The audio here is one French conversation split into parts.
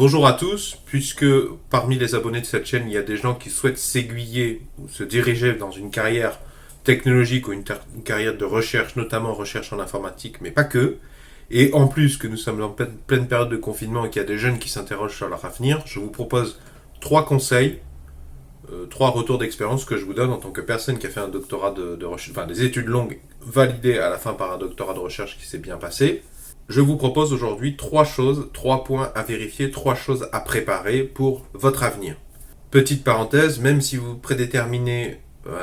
Bonjour à tous, puisque parmi les abonnés de cette chaîne, il y a des gens qui souhaitent s'aiguiller ou se diriger dans une carrière technologique ou une carrière de recherche, notamment recherche en informatique, mais pas que. Et en plus que nous sommes en pleine période de confinement et qu'il y a des jeunes qui s'interrogent sur leur avenir, je vous propose trois conseils, trois retours d'expérience que je vous donne en tant que personne qui a fait un doctorat de recherche, enfin des études longues validées à la fin par un doctorat de recherche qui s'est bien passé. Je vous propose aujourd'hui trois choses, trois points à vérifier, trois choses à préparer pour votre avenir. Petite parenthèse, même si vous prédéterminez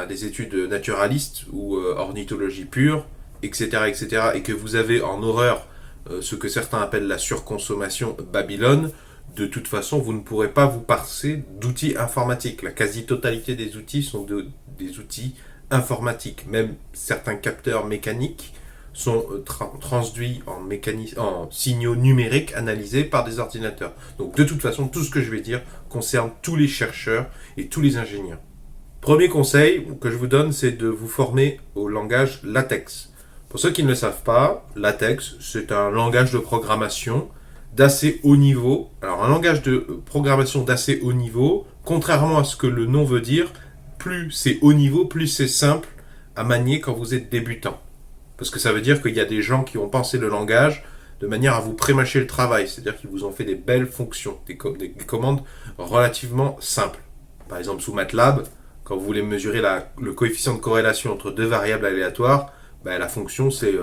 des études naturalistes ou ornithologie pure, etc., etc., et que vous avez en horreur ce que certains appellent la surconsommation Babylone, de toute façon, vous ne pourrez pas vous passer d'outils informatiques. La quasi-totalité des outils sont des outils informatiques. Même certains capteurs mécaniques sont transduits en signaux numériques analysés par des ordinateurs. Donc de toute façon, tout ce que je vais dire concerne tous les chercheurs et tous les ingénieurs. Premier conseil que je vous donne, c'est de vous former au langage LaTeX. Pour ceux qui ne le savent pas, LaTeX, c'est un langage de programmation d'assez haut niveau. Alors un langage de programmation d'assez haut niveau, contrairement à ce que le nom veut dire, plus c'est haut niveau, plus c'est simple à manier quand vous êtes débutant. Parce que ça veut dire qu'il y a des gens qui ont pensé le langage de manière à vous prémâcher le travail. C'est-à-dire qu'ils vous ont fait des belles fonctions, des commandes relativement simples. Par exemple, sous MATLAB, quand vous voulez mesurer le coefficient de corrélation entre deux variables aléatoires, la fonction c'est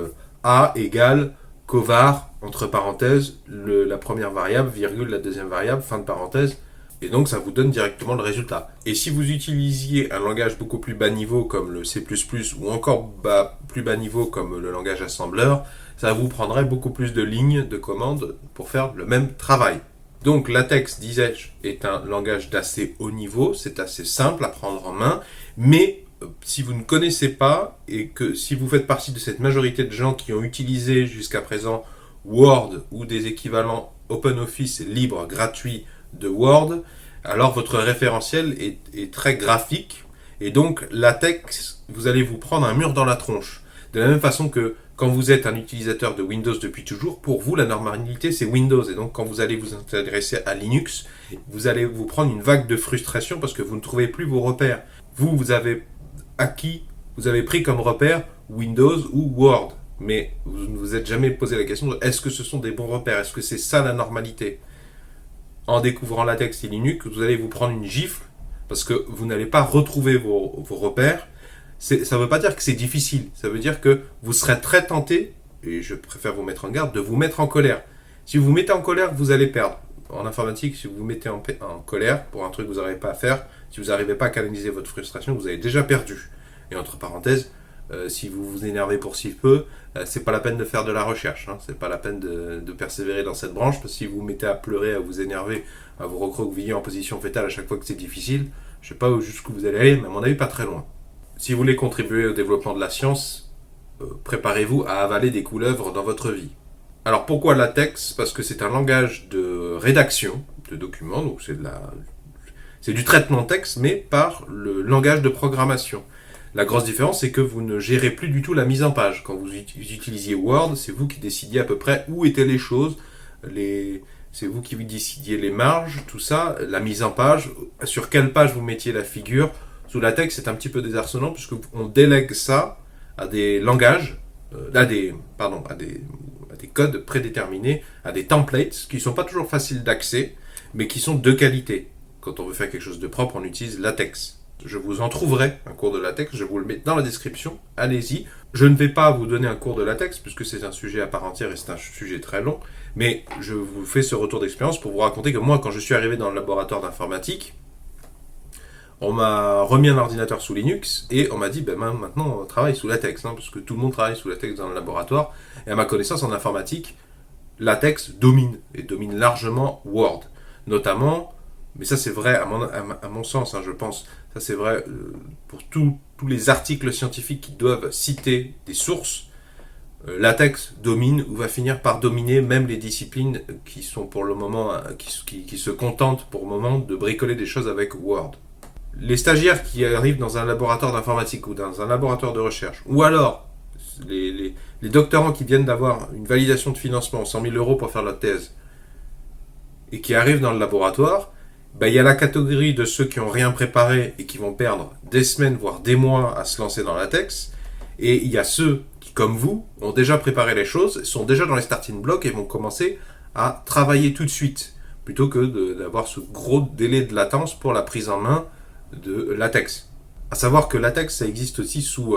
A égale covar, entre parenthèses, la première variable, virgule, la deuxième variable, fin de parenthèse. Et donc ça vous donne directement le résultat. Et si vous utilisiez un langage beaucoup plus bas niveau comme le C++ ou encore plus bas niveau comme le langage assembleur, ça vous prendrait beaucoup plus de lignes de commande pour faire le même travail. Donc LaTeX, disais-je, est un langage d'assez haut niveau, c'est assez simple à prendre en main, mais si vous ne connaissez pas et que si vous faites partie de cette majorité de gens qui ont utilisé jusqu'à présent Word ou des équivalents OpenOffice libres, gratuits, de Word, alors votre référentiel est très graphique et donc LaTeX, vous allez vous prendre un mur dans la tronche. De la même façon que quand vous êtes un utilisateur de Windows depuis toujours, pour vous la normalité c'est Windows et donc quand vous allez vous intéresser à Linux, vous allez vous prendre une vague de frustration parce que vous ne trouvez plus vos repères. Vous avez pris comme repère Windows ou Word, mais vous ne vous êtes jamais posé la question de est-ce que ce sont des bons repères, est-ce que c'est ça la normalité ? En découvrant LaTeX et Linux, vous allez vous prendre une gifle parce que vous n'allez pas retrouver vos repères. Ça ne veut pas dire que c'est difficile, ça veut dire que vous serez très tenté, et je préfère vous mettre en garde, de vous mettre en colère. Si vous vous mettez en colère, vous allez perdre. En informatique, si vous vous mettez en colère pour un truc que vous n'arrivez pas à faire, si vous n'arrivez pas à canaliser votre frustration, vous avez déjà perdu. Et entre parenthèses, si vous vous énervez pour si peu, c'est pas la peine de faire de la recherche, c'est pas la peine de persévérer dans cette branche, parce que si vous vous mettez à pleurer, à vous énerver, à vous recroqueviller en position fétale à chaque fois que c'est difficile, je sais pas jusqu'où vous allez aller, mais à mon avis pas très loin. Si vous voulez contribuer au développement de la science, préparez-vous à avaler des couleuvres dans votre vie. Alors pourquoi LaTeX ? Parce que c'est un langage de rédaction de documents, donc c'est du traitement de texte, mais par le langage de programmation. La grosse différence, c'est que vous ne gérez plus du tout la mise en page. Quand vous utilisiez Word, c'est vous qui décidiez à peu près où étaient les choses, c'est vous qui décidiez les marges, tout ça, la mise en page, sur quelle page vous mettiez la figure. Sous LaTeX, c'est un petit peu désarçonnant, puisqu'on délègue ça à des langages, à des codes prédéterminés, à des templates, qui ne sont pas toujours faciles d'accès, mais qui sont de qualité. Quand on veut faire quelque chose de propre, on utilise LaTeX. Je vous en trouverai un cours de LaTeX, je vous le mets dans la description, allez-y. Je ne vais pas vous donner un cours de LaTeX, puisque c'est un sujet à part entière et c'est un sujet très long, mais je vous fais ce retour d'expérience pour vous raconter que moi, quand je suis arrivé dans le laboratoire d'informatique, on m'a remis un ordinateur sous Linux et on m'a dit maintenant on travaille sous LaTeX, parce que tout le monde travaille sous LaTeX dans le laboratoire. Et à ma connaissance en informatique, LaTeX domine largement Word, notamment. Mais ça c'est vrai à mon sens, je pense. Ça c'est vrai pour tous les articles scientifiques qui doivent citer des sources. LaTeX domine ou va finir par dominer même les disciplines qui sont pour le moment, qui se contentent pour le moment de bricoler des choses avec Word. Les stagiaires qui arrivent dans un laboratoire d'informatique ou dans un laboratoire de recherche, ou alors les doctorants qui viennent d'avoir une validation de financement, 100 000 € pour faire leur thèse, et qui arrivent dans le laboratoire, il y a la catégorie de ceux qui n'ont rien préparé et qui vont perdre des semaines, voire des mois à se lancer dans latex. Et il y a ceux qui, comme vous, ont déjà préparé les choses, sont déjà dans les starting blocks et vont commencer à travailler tout de suite, plutôt que d'avoir ce gros délai de latence pour la prise en main de latex. À savoir que latex, ça existe aussi sous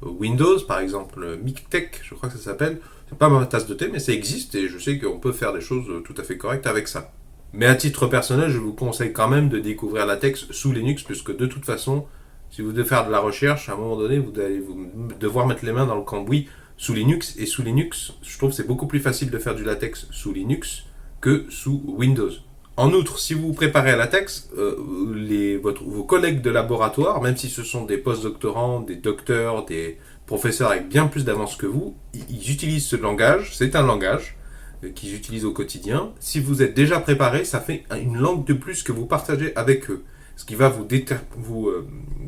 Windows, par exemple, MikTeX, je crois que ça s'appelle. C'est pas ma tasse de thé, mais ça existe et je sais qu'on peut faire des choses tout à fait correctes avec ça. Mais à titre personnel, je vous conseille quand même de découvrir latex sous Linux, puisque de toute façon, si vous devez faire de la recherche, à un moment donné, vous allez devoir mettre les mains dans le cambouis sous Linux. Et sous Linux, je trouve que c'est beaucoup plus facile de faire du latex sous Linux que sous Windows. En outre, si vous vous préparez à latex, vos collègues de laboratoire, même si ce sont des post-doctorants, des docteurs, des professeurs avec bien plus d'avance que vous, ils utilisent ce langage, c'est un langage qu'ils utilisent au quotidien. Si vous êtes déjà préparé, ça fait une langue de plus que vous partagez avec eux. Ce qui va vous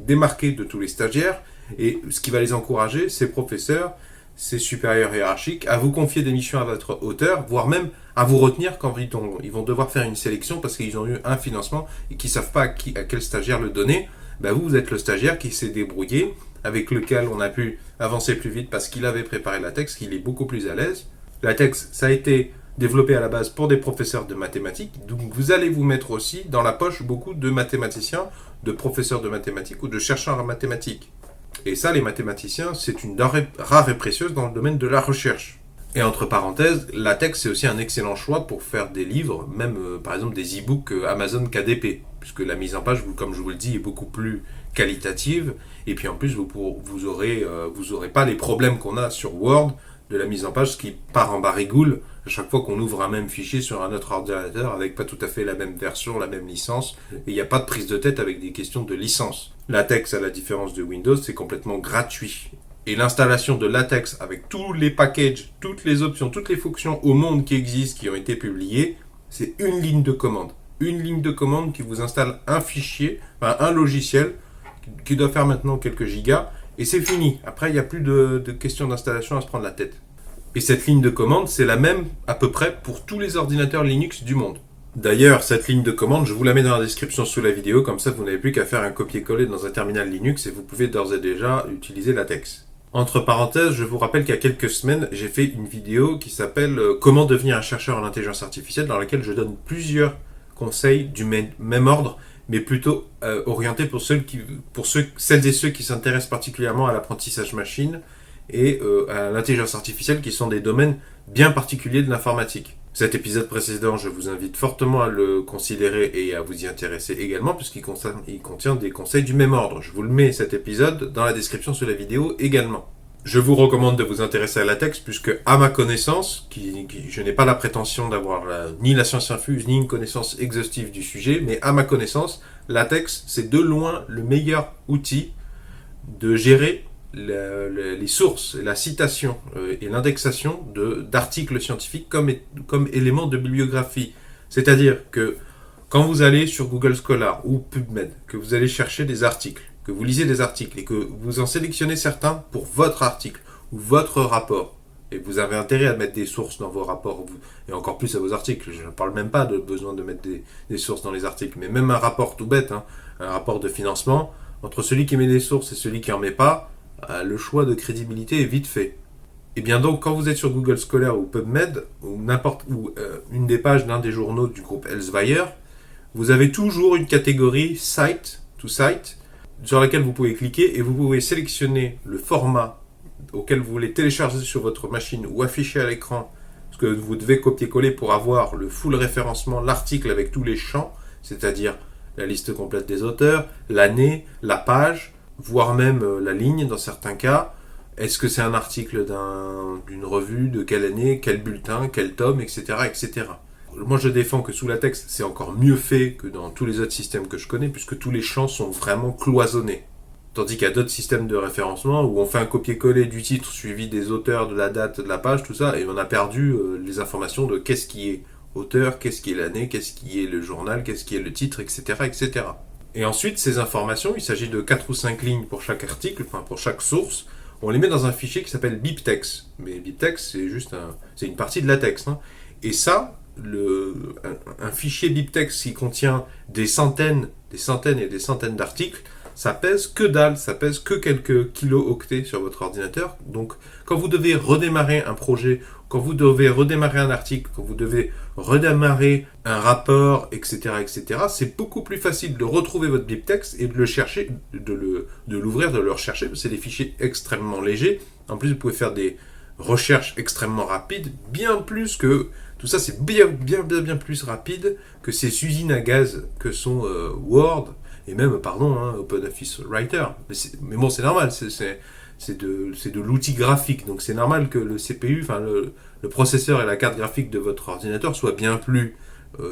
démarquer de tous les stagiaires et ce qui va les encourager, ces professeurs, ces supérieurs hiérarchiques, à vous confier des missions à votre hauteur, voire même à vous retenir quand ils vont devoir faire une sélection parce qu'ils ont eu un financement et qu'ils ne savent pas à quel stagiaire le donner. Vous êtes le stagiaire qui s'est débrouillé, avec lequel on a pu avancer plus vite parce qu'il avait préparé latex, qu'il est beaucoup plus à l'aise. Latex, ça a été développé à la base pour des professeurs de mathématiques, donc vous allez vous mettre aussi dans la poche beaucoup de mathématiciens, de professeurs de mathématiques ou de chercheurs en mathématiques. Et ça, les mathématiciens, c'est une denrée rare et précieuse dans le domaine de la recherche. Et entre parenthèses, latex, c'est aussi un excellent choix pour faire des livres, même par exemple des e-books Amazon KDP, puisque la mise en page, comme je vous le dis, est beaucoup plus qualitative, et puis en plus, vous aurez pas les problèmes qu'on a sur Word, de la mise en page, ce qui part en barigoule à chaque fois qu'on ouvre un même fichier sur un autre ordinateur avec pas tout à fait la même version, la même licence, et il n'y a pas de prise de tête avec des questions de licence. Latex, à la différence de Windows, c'est complètement gratuit. Et l'installation de latex avec tous les packages, toutes les options, toutes les fonctions au monde qui existent, qui ont été publiées, c'est une ligne de commande. Une ligne de commande qui vous installe un fichier, un logiciel qui doit faire maintenant quelques gigas, et c'est fini. Après, il n'y a plus de questions d'installation à se prendre la tête. Et cette ligne de commande, c'est la même à peu près pour tous les ordinateurs Linux du monde. D'ailleurs, cette ligne de commande, je vous la mets dans la description sous la vidéo, comme ça vous n'avez plus qu'à faire un copier-coller dans un terminal Linux et vous pouvez d'ores et déjà utiliser latex. Entre parenthèses, je vous rappelle qu'il y a quelques semaines, j'ai fait une vidéo qui s'appelle « Comment devenir un chercheur en intelligence artificielle » dans laquelle je donne plusieurs conseils du même ordre, mais plutôt orientés pour celles et ceux qui s'intéressent particulièrement à l'apprentissage machine et à l'intelligence artificielle, qui sont des domaines bien particuliers de l'informatique. Cet épisode précédent, je vous invite fortement à le considérer et à vous y intéresser également, puisqu'il contient des conseils du même ordre. Je vous le mets, cet épisode, dans la description sous la vidéo également. Je vous recommande de vous intéresser à latex, puisque, à ma connaissance, je n'ai pas la prétention d'avoir ni la science infuse, ni une connaissance exhaustive du sujet, mais à ma connaissance, latex, c'est de loin le meilleur outil de gérer les sources, la citation et l'indexation d'articles scientifiques comme élément de bibliographie. C'est-à-dire que quand vous allez sur Google Scholar ou PubMed, que vous allez chercher des articles, que vous lisez des articles et que vous en sélectionnez certains pour votre article ou votre rapport, et vous avez intérêt à mettre des sources dans vos rapports, et encore plus à vos articles, je ne parle même pas de besoin de mettre des sources dans les articles, mais même un rapport tout bête, un rapport de financement, entre celui qui met des sources et celui qui n'en met pas, le choix de crédibilité est vite fait. Et bien donc, quand vous êtes sur Google Scholar ou PubMed, ou une des pages d'un des journaux du groupe Elsevier, vous avez toujours une catégorie Site to Site, sur laquelle vous pouvez cliquer et vous pouvez sélectionner le format auquel vous voulez télécharger sur votre machine ou afficher à l'écran ce que vous devez copier-coller pour avoir le full référencement, l'article avec tous les champs, c'est-à-dire la liste complète des auteurs, l'année, la page, voire même la ligne dans certains cas. Est-ce que c'est un article d'une revue, de quelle année, quel bulletin, quel tome, etc., etc. Moi, je défends que sous latex, c'est encore mieux fait que dans tous les autres systèmes que je connais, puisque tous les champs sont vraiment cloisonnés. Tandis qu'il y a d'autres systèmes de référencement où on fait un copier-coller du titre suivi des auteurs, de la date, de la page, tout ça, et on a perdu les informations de qu'est-ce qui est auteur, qu'est-ce qui est l'année, qu'est-ce qui est le journal, qu'est-ce qui est le titre, etc., etc. Et ensuite, ces informations, il s'agit de 4 ou 5 lignes pour chaque article, enfin pour chaque source, on les met dans un fichier qui s'appelle BibTeX. Mais BibTeX, c'est une partie de latex. Et ça, un fichier BibTeX qui contient des centaines et des centaines d'articles, ça pèse que dalle, ça pèse que quelques kilo-octets sur votre ordinateur. Donc, quand vous devez redémarrer un projet, quand vous devez redémarrer un article, quand vous devez redémarrer un rapport, etc., c'est beaucoup plus facile de retrouver votre BibTeX et de le chercher, de l'ouvrir, de le rechercher. C'est des fichiers extrêmement légers. En plus, vous pouvez faire des recherches extrêmement rapides, bien plus que... Tout ça, c'est bien plus rapide que ces usines à gaz que sont Word, et même, OpenOffice Writer. Mais bon, c'est normal, c'est de l'outil graphique, donc c'est normal que le CPU, le processeur et la carte graphique de votre ordinateur soient bien plus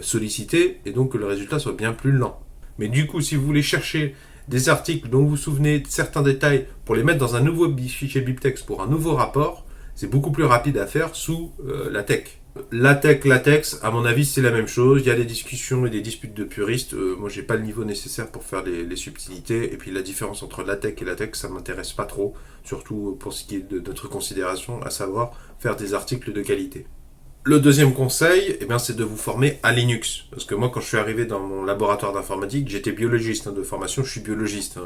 sollicités, et donc que le résultat soit bien plus lent. Mais du coup, si vous voulez chercher des articles dont vous vous souvenez de certains détails pour les mettre dans un nouveau fichier BibTeX pour un nouveau rapport, c'est beaucoup plus rapide à faire sous LaTeX. LaTeX, à mon avis, c'est la même chose. Il y a des discussions et des disputes de puristes. Moi, j'ai pas le niveau nécessaire pour faire les subtilités. Et puis, la différence entre LaTeX et LaTeX, ça m'intéresse pas trop. Surtout pour ce qui est de notre considération, à savoir faire des articles de qualité. Le deuxième conseil, c'est de vous former à Linux. Parce que moi, quand je suis arrivé dans mon laboratoire d'informatique, j'étais biologiste de formation, je suis biologiste.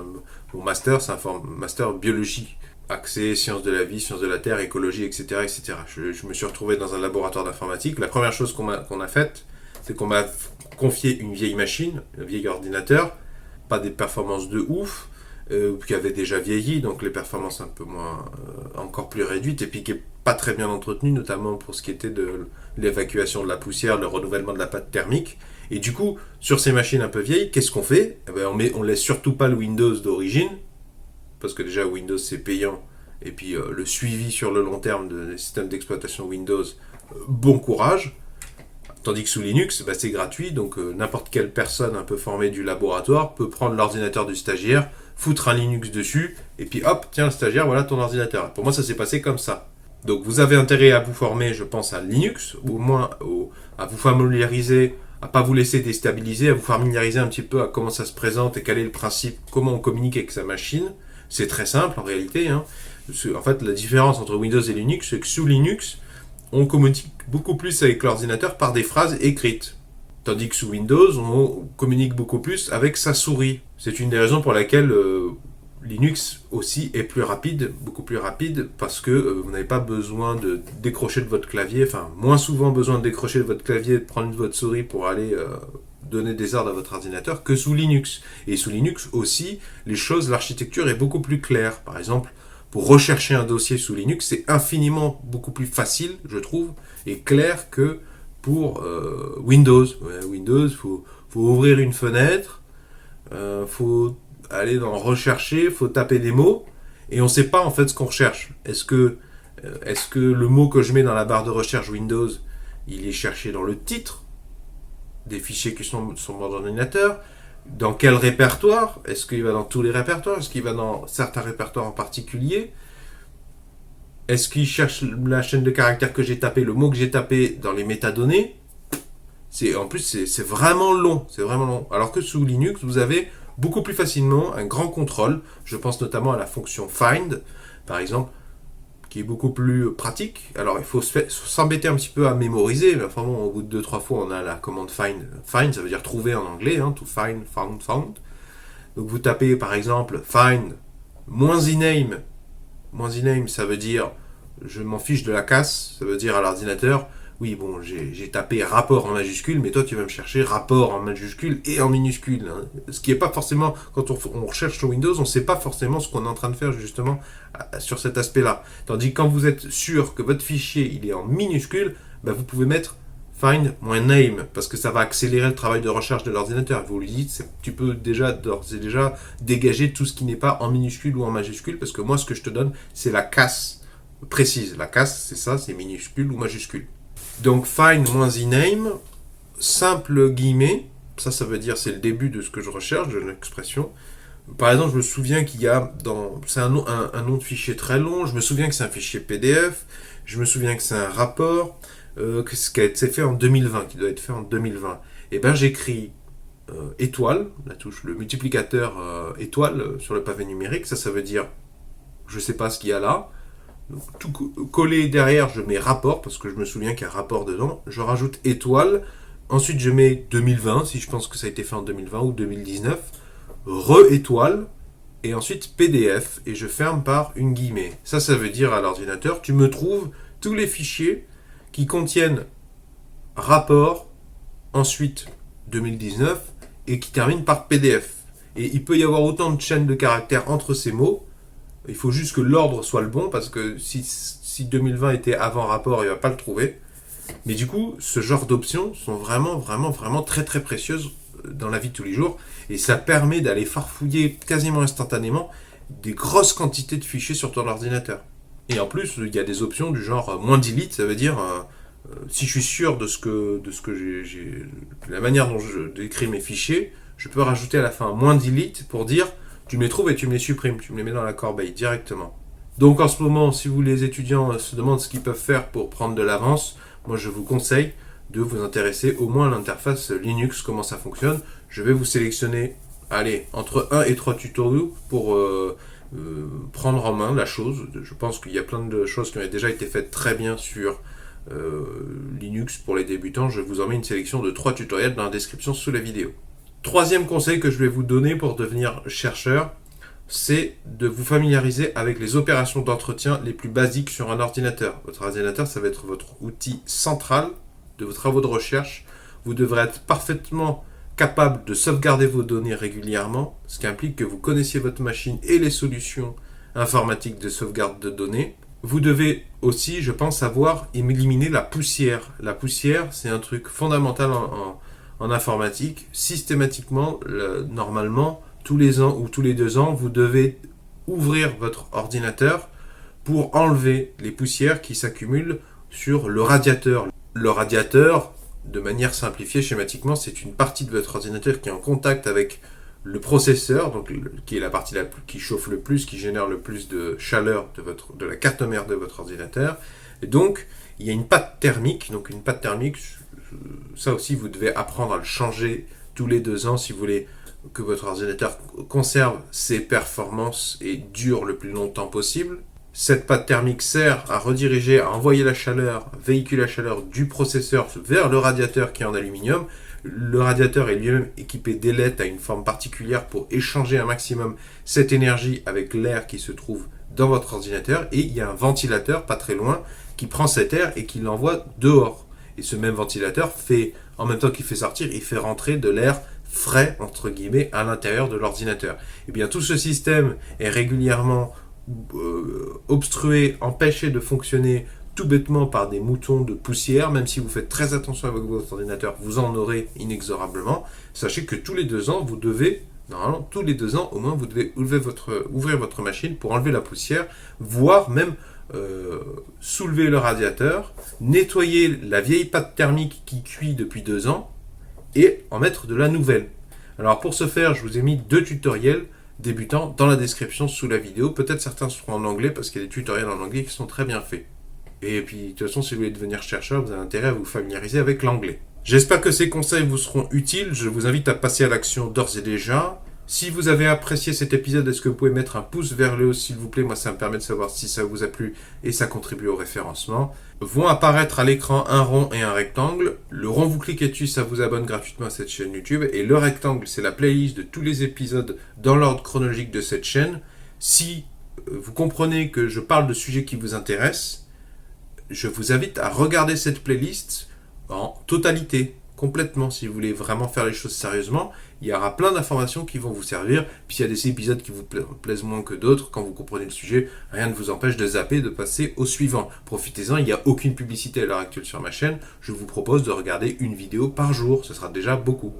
Mon master, c'est un master biologie. Accès, sciences de la vie, sciences de la terre, écologie, etc. Je me suis retrouvé dans un laboratoire d'informatique. La première chose qu'on a faite, c'est qu'on m'a confié une vieille machine, un vieil ordinateur, pas des performances de ouf, qui avait déjà vieilli, donc les performances un peu moins, encore plus réduites, et puis qui n'est pas très bien entretenu, notamment pour ce qui était de l'évacuation de la poussière, le renouvellement de la pâte thermique. Et du coup, sur ces machines un peu vieilles, qu'est-ce qu'on fait ? On laisse surtout pas le Windows d'origine, parce que déjà Windows c'est payant, et puis le suivi sur le long terme des systèmes d'exploitation Windows, bon courage. Tandis que sous Linux, c'est gratuit, donc n'importe quelle personne un peu formée du laboratoire peut prendre l'ordinateur du stagiaire, foutre un Linux dessus, et puis hop, tiens le stagiaire, voilà ton ordinateur. Pour moi ça s'est passé comme ça. Donc vous avez intérêt à vous former, je pense, à Linux, ou au moins à vous familiariser, à pas vous laisser déstabiliser, à vous familiariser un petit peu à comment ça se présente et quel est le principe, comment on communique avec sa machine. C'est très simple en réalité. En fait, la différence entre Windows et Linux, c'est que sous Linux, on communique beaucoup plus avec l'ordinateur par des phrases écrites. Tandis que sous Windows, on communique beaucoup plus avec sa souris. C'est une des raisons pour laquelle Linux aussi est plus rapide, beaucoup plus rapide, parce que vous n'avez pas besoin de décrocher de votre clavier, moins souvent besoin de décrocher de votre clavier, de prendre votre souris pour aller donner des ordres à votre ordinateur que sous Linux. Et sous Linux aussi, l'architecture est beaucoup plus claire. Par exemple, pour rechercher un dossier sous Linux, c'est infiniment beaucoup plus facile, je trouve, et clair que pour Windows. Windows, faut ouvrir une fenêtre, faut aller dans rechercher, faut taper des mots, et on ne sait pas en fait ce qu'on recherche. Est-ce que le mot que je mets dans la barre de recherche Windows, il est cherché dans le titre des fichiers qui sont sur mon ordinateur? Dans quel répertoire? Est-ce qu'il va dans tous les répertoires? Est-ce qu'il va dans certains répertoires en particulier? Est-ce qu'il cherche la chaîne de caractères que j'ai tapé, le mot que j'ai tapé dans les métadonnées? En plus, c'est vraiment long. C'est vraiment long. Alors que sous Linux, vous avez beaucoup plus facilement un grand contrôle. Je pense notamment à la fonction find, par exemple, qui est beaucoup plus pratique. Alors, il faut s'embêter un petit peu à mémoriser. Mais au bout de 2-3 fois, on a la commande find. Find, ça veut dire trouver en anglais, to find, found. Donc, vous tapez, par exemple, find -iname. -iname, ça veut dire je m'en fiche de la casse. Ça veut dire à l'ordinateur, oui, bon, j'ai tapé rapport en majuscule, mais toi, tu vas me chercher rapport en majuscule et en minuscule. Ce qui n'est pas forcément, quand on recherche sur Windows, on ne sait pas forcément ce qu'on est en train de faire, justement, sur cet aspect-là. Tandis que quand vous êtes sûr que votre fichier, il est en minuscule, vous pouvez mettre find-name, parce que ça va accélérer le travail de recherche de l'ordinateur. Vous lui dites, tu peux déjà dégager tout ce qui n'est pas en minuscule ou en majuscule, parce que moi, ce que je te donne, c'est la casse précise. La casse, c'est ça, c'est minuscule ou majuscule. Donc find-iname, simple guillemets, ça veut dire c'est le début de ce que je recherche, de l'expression. Par exemple, je me souviens qu'il y a c'est un nom de fichier très long, je me souviens que c'est un fichier PDF, je me souviens que c'est un rapport, qui a été fait en 2020, qui doit être fait en 2020. Et j'écris étoile, la touche, le multiplicateur étoile sur le pavé numérique, ça veut dire je sais pas ce qu'il y a là, Donc, tout collé derrière, je mets rapport, parce que je me souviens qu'il y a rapport dedans. Je rajoute étoile. Ensuite, je mets 2020, si je pense que ça a été fait en 2020 ou 2019. Re-étoile. Et ensuite PDF. Et je ferme par une guillemets. Ça veut dire à l'ordinateur, tu me trouves tous les fichiers qui contiennent rapport, ensuite 2019, et qui terminent par PDF. Et il peut y avoir autant de chaînes de caractères entre ces mots. Il faut juste que l'ordre soit le bon, parce que si 2020 était avant rapport, il ne va pas le trouver. Mais du coup, ce genre d'options sont vraiment, vraiment, vraiment très, très précieuses dans la vie de tous les jours. Et ça permet d'aller farfouiller quasiment instantanément des grosses quantités de fichiers sur ton ordinateur. Et en plus, il y a des options du genre moins delete, ça veut dire si je suis sûr de ce que j'ai, la manière dont je décris mes fichiers, je peux rajouter à la fin moins delete pour dire tu me les trouves et tu me les supprimes, tu me les mets dans la corbeille directement. Donc en ce moment, si vous les étudiants se demandent ce qu'ils peuvent faire pour prendre de l'avance, moi je vous conseille de vous intéresser au moins à l'interface Linux, comment ça fonctionne. Je vais vous sélectionner, entre 1 et 3 tutoriaux pour prendre en main la chose. Je pense qu'il y a plein de choses qui ont déjà été faites très bien sur Linux pour les débutants. Je vous en mets une sélection de 3 tutoriels dans la description sous la vidéo. Troisième conseil que je vais vous donner pour devenir chercheur, c'est de vous familiariser avec les opérations d'entretien les plus basiques sur un ordinateur. Votre ordinateur, ça va être votre outil central de vos travaux de recherche. Vous devrez être parfaitement capable de sauvegarder vos données régulièrement, ce qui implique que vous connaissiez votre machine et les solutions informatiques de sauvegarde de données. Vous devez aussi, je pense, savoir éliminer la poussière. La poussière, c'est un truc fondamental en informatique. Systématiquement, normalement, tous les ans ou tous les 2 ans, vous devez ouvrir votre ordinateur pour enlever les poussières qui s'accumulent sur le radiateur. Le radiateur, de manière simplifiée, schématiquement, c'est une partie de votre ordinateur qui est en contact avec le processeur, donc qui est la partie qui chauffe le plus, qui génère le plus de chaleur de la carte mère de votre ordinateur. Et donc, il y a une patte thermique. Donc, une patte thermique, ça aussi, vous devez apprendre à le changer tous les 2 ans si vous voulez que votre ordinateur conserve ses performances et dure le plus longtemps possible. Cette patte thermique sert à rediriger, à envoyer la chaleur, véhiculer la chaleur du processeur vers le radiateur qui est en aluminium. Le radiateur est lui-même équipé d'ailettes à une forme particulière pour échanger un maximum cette énergie avec l'air qui se trouve dans votre ordinateur. Et il y a un ventilateur pas très loin qui prend cet air et qui l'envoie dehors. Et ce même ventilateur fait, en même temps qu'il fait sortir, il fait rentrer de l'air frais, entre guillemets, à l'intérieur de l'ordinateur. Et bien tout ce système est régulièrement obstrué, empêché de fonctionner tout bêtement par des moutons de poussière. Même si vous faites très attention avec votre ordinateur, vous en aurez inexorablement. Sachez que tous les 2 ans, vous devez, normalement tous les 2 ans au moins, vous devez ouvrir votre machine pour enlever la poussière, voire même soulever le radiateur, nettoyer la vieille pâte thermique qui cuit depuis 2 ans et en mettre de la nouvelle. Alors pour ce faire, je vous ai mis 2 tutoriels débutants dans la description sous la vidéo. Peut-être certains seront en anglais parce qu'il y a des tutoriels en anglais qui sont très bien faits. Et puis de toute façon, si vous voulez devenir chercheur, vous avez intérêt à vous familiariser avec l'anglais. J'espère que ces conseils vous seront utiles. Je vous invite à passer à l'action d'ores et déjà. Si vous avez apprécié cet épisode, est-ce que vous pouvez mettre un pouce vers le haut, s'il vous plaît? Moi, ça me permet de savoir si ça vous a plu et ça contribue au référencement. Vont apparaître à l'écran un rond et un rectangle. Le rond, vous cliquez dessus, ça vous abonne gratuitement à cette chaîne YouTube. Et le rectangle, c'est la playlist de tous les épisodes dans l'ordre chronologique de cette chaîne. Si vous comprenez que je parle de sujets qui vous intéressent, je vous invite à regarder cette playlist en totalité, complètement, si vous voulez vraiment faire les choses sérieusement. Il y aura plein d'informations qui vont vous servir. Puis il y a des épisodes qui vous plaisent moins que d'autres. Quand vous comprenez le sujet, rien ne vous empêche de zapper, de passer au suivant. Profitez-en, il n'y a aucune publicité à l'heure actuelle sur ma chaîne. Je vous propose de regarder une vidéo par jour. Ce sera déjà beaucoup.